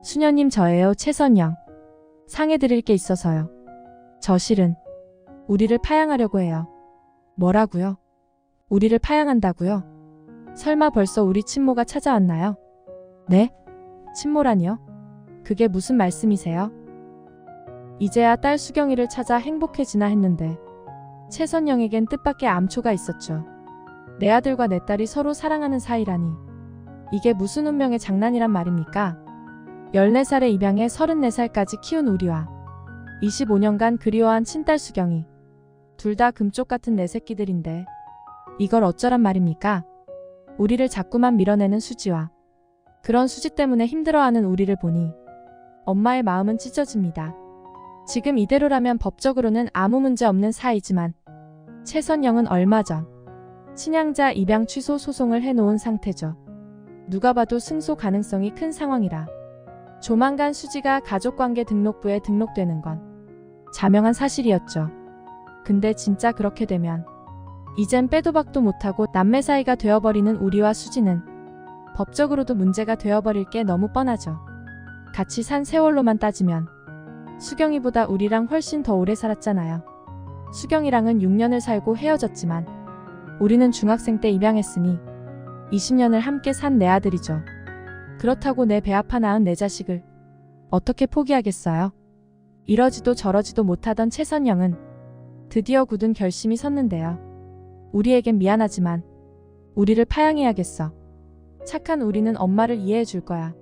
수녀님 저예요, 최선영. 상해드릴 게 있어서요. 저 실은 우리를 파양하려고 해요. 뭐라고요? 우리를 파양한다고요? 설마 벌써 우리 친모가 찾아왔나요? 네? 친모라니요? 그게 무슨 말씀이세요? 이제야 딸 수경이를 찾아 행복해지나 했는데 최선영에겐 뜻밖의 암초가 있었죠. 내 아들과 내 딸이 서로 사랑하는 사이라니. 이게 무슨 운명의 장난이란 말입니까? 14살의 입양에 34살까지 키운 우리와 25년간 그리워한 친딸 수경이. 둘 다 금쪽 같은 내 새끼들인데 이걸 어쩌란 말입니까? 우리를 자꾸만 밀어내는 수지와 그런 수지 때문에 힘들어하는 우리를 보니 엄마의 마음은 찢어집니다. 지금 이대로라면 법적으로는 아무 문제 없는 사이지만 최선영은 얼마 전 친양자 입양 취소 소송을 해놓은 상태죠. 누가 봐도 승소 가능성이 큰 상황이라 조만간 수지가 가족관계 등록부에 등록되는 건 자명한 사실이었죠. 근데 진짜 그렇게 되면 이젠 빼도 박도 못하고 남매 사이가 되어버리는 우리와 수지는 법적으로도 문제가 되어버릴 게 너무 뻔하죠. 같이 산 세월로만 따지면 수경이보다 우리랑 훨씬 더 오래 살았잖아요. 수경이랑은 6년을 살고 헤어졌지만 우리는 중학생 때 입양했으니 20년을 함께 산 내 아들이죠. 그렇다고 내 배 아파 낳은 내 자식을 어떻게 포기하겠어요? 이러지도 저러지도 못하던 최선영은 드디어 굳은 결심이 섰는데요. 우리에겐 미안하지만 우리를 파양해야겠어. 착한 우리는 엄마를 이해해 줄 거야.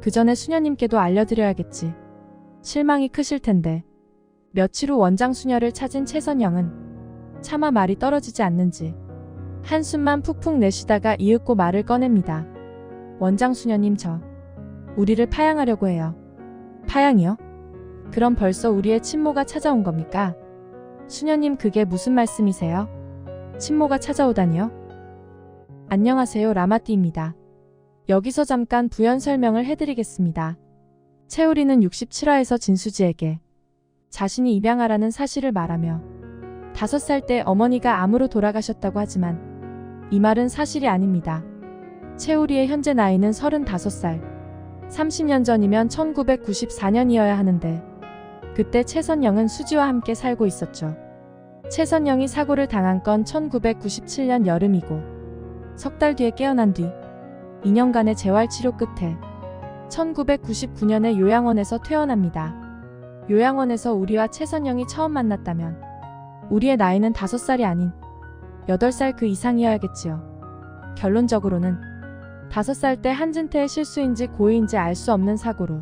그 전에 수녀님께도 알려드려야겠지. 실망이 크실 텐데. 며칠 후 원장 수녀를 찾은 최선영은 차마 말이 떨어지지 않는지 한숨만 푹푹 내쉬다가 이윽고 말을 꺼냅니다. 원장 수녀님, 저 우리를 파양하려고 해요. 파양이요? 그럼 벌써 우리의 친모가 찾아온 겁니까? 수녀님, 그게 무슨 말씀이세요? 친모가 찾아오다니요? 안녕하세요, 라마띠입니다. 여기서 잠깐 부연 설명을 해드리겠습니다. 채우리는 67화에서 진수지에게 자신이 입양하라는 사실을 말하며 5살 때 어머니가 암으로 돌아가셨다고 하지만 이 말은 사실이 아닙니다. 채우리의 현재 나이는 35살. 30년 전이면 1994년이어야 하는데 그때 최선영은 수지와 함께 살고 있었죠. 최선영이 사고를 당한 건 1997년 여름이고 석 달 뒤에 깨어난 뒤 2년간의 재활치료 끝에 1999년에 요양원에서 퇴원합니다. 요양원에서 우리와 최선영이 처음 만났다면 우리의 나이는 5살이 아닌 8살 그 이상이어야겠지요. 결론적으로는 5살 때 한진태의 실수인지 고의인지 알 수 없는 사고로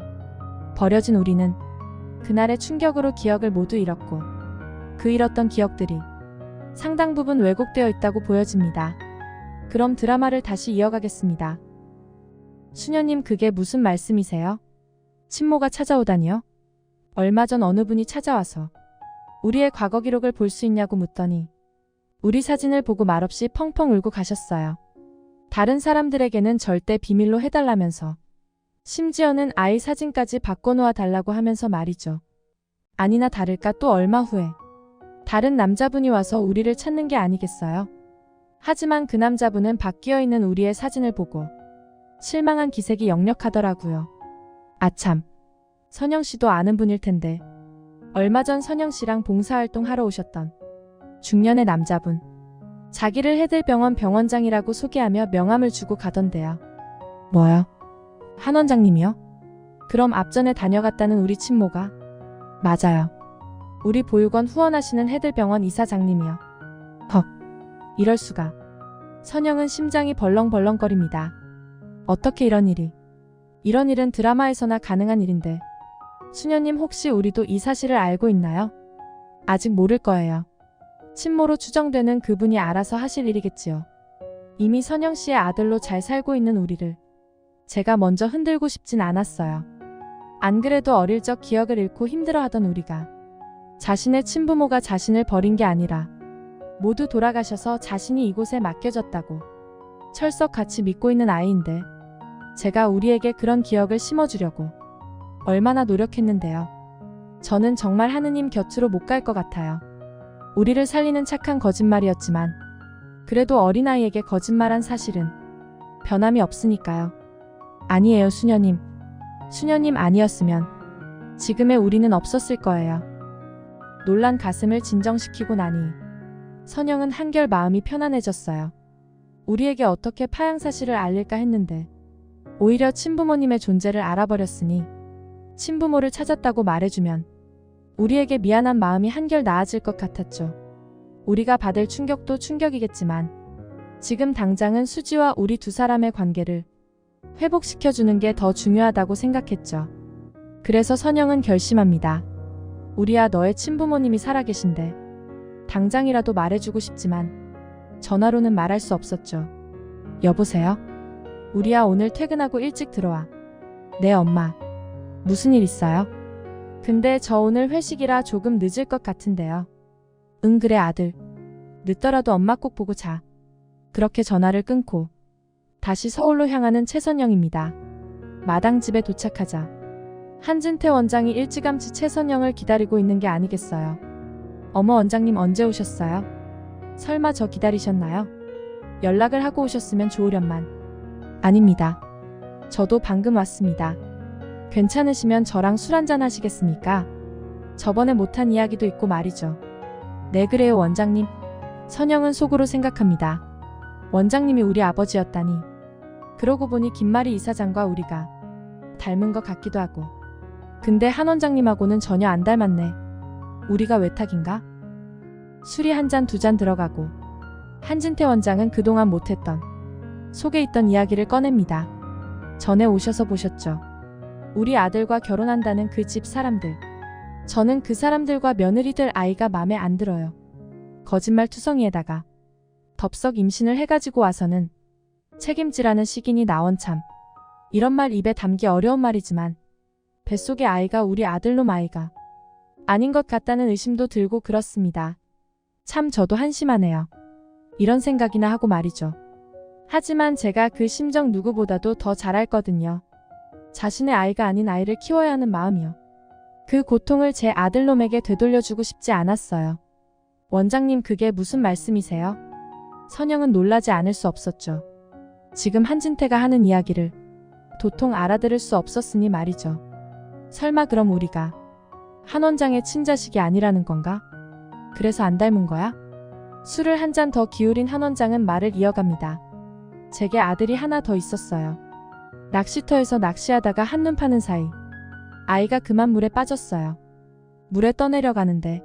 버려진 우리는 그날의 충격으로 기억을 모두 잃었고 그 잃었던 기억들이 상당 부분 왜곡되어 있다고 보여집니다. 그럼 드라마를 다시 이어가겠습니다. 수녀님, 그게 무슨 말씀이세요? 친모가 찾아오다니요? 얼마 전 어느 분이 찾아와서 우리의 과거 기록을 볼 수 있냐고 묻더니 우리 사진을 보고 말없이 펑펑 울고 가셨어요. 다른 사람들에게는 절대 비밀로 해달라면서 심지어는 아이 사진까지 바꿔놓아 달라고 하면서 말이죠. 아니나 다를까 또 얼마 후에 다른 남자분이 와서 우리를 찾는 게 아니겠어요? 하지만 그 남자분은 바뀌어 있는 우리의 사진을 보고 실망한 기색이 역력하더라고요. 아참, 선영씨도 아는 분일 텐데 얼마 전 선영씨랑 봉사활동 하러 오셨던 중년의 남자분. 자기를 해들병원 병원장이라고 소개하며 명함을 주고 가던데요. 뭐요? 한 원장님이요? 그럼 앞전에 다녀갔다는 우리 친모가? 맞아요. 우리 보육원 후원하시는 해들병원 이사장님이요. 헉, 이럴 수가. 선영은 심장이 벌렁벌렁거립니다. 어떻게 이런 일이? 이런 일은 드라마에서나 가능한 일인데 수녀님, 혹시 우리도 이 사실을 알고 있나요? 아직 모를 거예요. 친모로 추정되는 그분이 알아서 하실 일이겠지요. 이미 선영씨의 아들로 잘 살고 있는 우리를 제가 먼저 흔들고 싶진 않았어요. 안 그래도 어릴 적 기억을 잃고 힘들어하던 우리가 자신의 친부모가 자신을 버린 게 아니라 모두 돌아가셔서 자신이 이곳에 맡겨졌다고 철석같이 믿고 있는 아이인데 제가 우리에게 그런 기억을 심어주려고 얼마나 노력했는데요. 저는 정말 하느님 곁으로 못 갈 것 같아요. 우리를 살리는 착한 거짓말이었지만 그래도 어린아이에게 거짓말한 사실은 변함이 없으니까요. 아니에요, 수녀님. 수녀님 아니었으면 지금의 우리는 없었을 거예요. 놀란 가슴을 진정시키고 나니 선영은 한결 마음이 편안해졌어요. 우리에게 어떻게 파양 사실을 알릴까 했는데 오히려 친부모님의 존재를 알아버렸으니 친부모를 찾았다고 말해주면 우리에게 미안한 마음이 한결 나아질 것 같았죠. 우리가 받을 충격도 충격이겠지만 지금 당장은 수지와 우리 두 사람의 관계를 회복시켜주는 게 더 중요하다고 생각했죠. 그래서 선영은 결심합니다. 우리야 너의 친부모님이 살아계신데 당장이라도 말해주고 싶지만 전화로는 말할 수 없었죠. 여보세요? 우리야 오늘 퇴근하고 일찍 들어와. 네 엄마. 무슨 일 있어요? 근데 저 오늘 회식이라 조금 늦을 것 같은데요. 응 그래 아들. 늦더라도 엄마 꼭 보고 자. 그렇게 전화를 끊고 다시 서울로 향하는 최선영입니다. 마당집에 도착하자 한진태 원장이 일찌감치 최선영을 기다리고 있는 게 아니겠어요. 어머 원장님 언제 오셨어요? 설마 저 기다리셨나요? 연락을 하고 오셨으면 좋으련만. 아닙니다. 저도 방금 왔습니다. 괜찮으시면 저랑 술 한잔 하시겠습니까? 저번에 못한 이야기도 있고 말이죠. 네 그래요 원장님. 선영은 속으로 생각합니다. 원장님이 우리 아버지였다니. 그러고 보니 김마리 이사장과 우리가 닮은 것 같기도 하고. 근데 한 원장님하고는 전혀 안 닮았네. 우리가 외탁인가? 술이 한 잔 두 잔 들어가고 한진태 원장은 그동안 못했던 속에 있던 이야기를 꺼냅니다. 전에 오셔서 보셨죠? 우리 아들과 결혼한다는 그 집 사람들. 저는 그 사람들과 며느리들 아이가 맘에 안 들어요. 거짓말 투성이에다가 덥석 임신을 해가지고 와서는 책임지라는 식인이 나원 참. 이런 말 입에 담기 어려운 말이지만 뱃속의 아이가 우리 아들놈 아이가 아닌 것 같다는 의심도 들고 그렇습니다. 참 저도 한심하네요. 이런 생각이나 하고 말이죠. 하지만 제가 그 심정 누구보다도 더 잘 알거든요. 자신의 아이가 아닌 아이를 키워야 하는 마음이요. 그 고통을 제 아들놈에게 되돌려주고 싶지 않았어요. 원장님 그게 무슨 말씀이세요? 선영은 놀라지 않을 수 없었죠. 지금 한진태가 하는 이야기를 도통 알아들을 수 없었으니 말이죠. 설마 그럼 우리가 한 원장의 친자식이 아니라는 건가? 그래서 안 닮은 거야? 술을 한 잔 더 기울인 한 원장은 말을 이어갑니다. 제게 아들이 하나 더 있었어요. 낚시터에서 낚시하다가 한눈 파는 사이 아이가 그만 물에 빠졌어요. 물에 떠내려가는데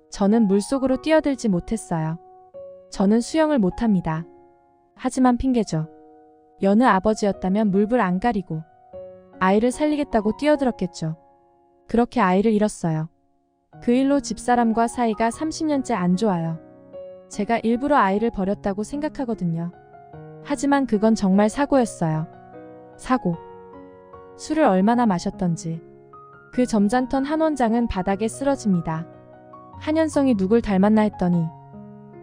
저는 물속으로 뛰어들지 못했어요. 저는 수영을 못합니다. 하지만 핑계죠. 여느 아버지였다면 물불 안 가리고 아이를 살리겠다고 뛰어들었겠죠. 그렇게 아이를 잃었어요. 그 일로 집사람과 사이가 30년째 안 좋아요. 제가 일부러 아이를 버렸다고 생각하거든요. 하지만 그건 정말 사고였어요. 사고. 술을 얼마나 마셨던지. 그 점잖던 한 원장은 바닥에 쓰러집니다. 한현성이 누굴 닮았나 했더니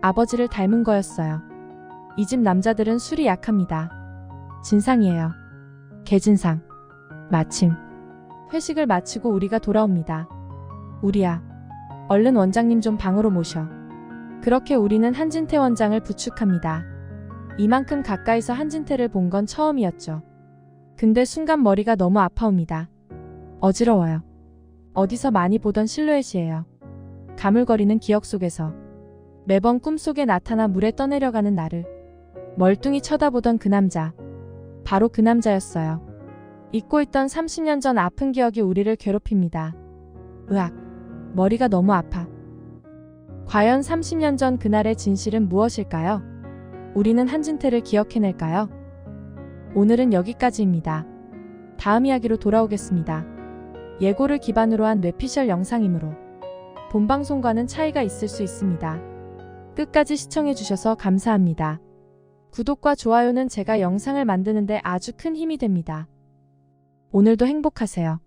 아버지를 닮은 거였어요. 이 집 남자들은 술이 약합니다. 진상이에요. 개진상. 마침 회식을 마치고 우리가 돌아옵니다. 우리야, 얼른 원장님 좀 방으로 모셔. 그렇게 우리는 한진태 원장을 부축합니다. 이만큼 가까이서 한진태를 본 건 처음이었죠. 근데 순간 머리가 너무 아파옵니다. 어지러워요. 어디서 많이 보던 실루엣이에요. 가물거리는 기억 속에서 매번 꿈속에 나타나 물에 떠내려가는 나를 멀뚱히 쳐다보던 그 남자. 바로 그 남자였어요. 잊고 있던 30년 전 아픈 기억이 우리를 괴롭힙니다. 으악, 머리가 너무 아파. 과연 30년 전 그날의 진실은 무엇일까요? 우리는 한진태를 기억해낼까요? 오늘은 여기까지입니다. 다음 이야기로 돌아오겠습니다. 예고를 기반으로 한 뇌피셜 영상이므로 본방송과는 차이가 있을 수 있습니다. 끝까지 시청해주셔서 감사합니다. 구독과 좋아요는 제가 영상을 만드는데 아주 큰 힘이 됩니다. 오늘도 행복하세요.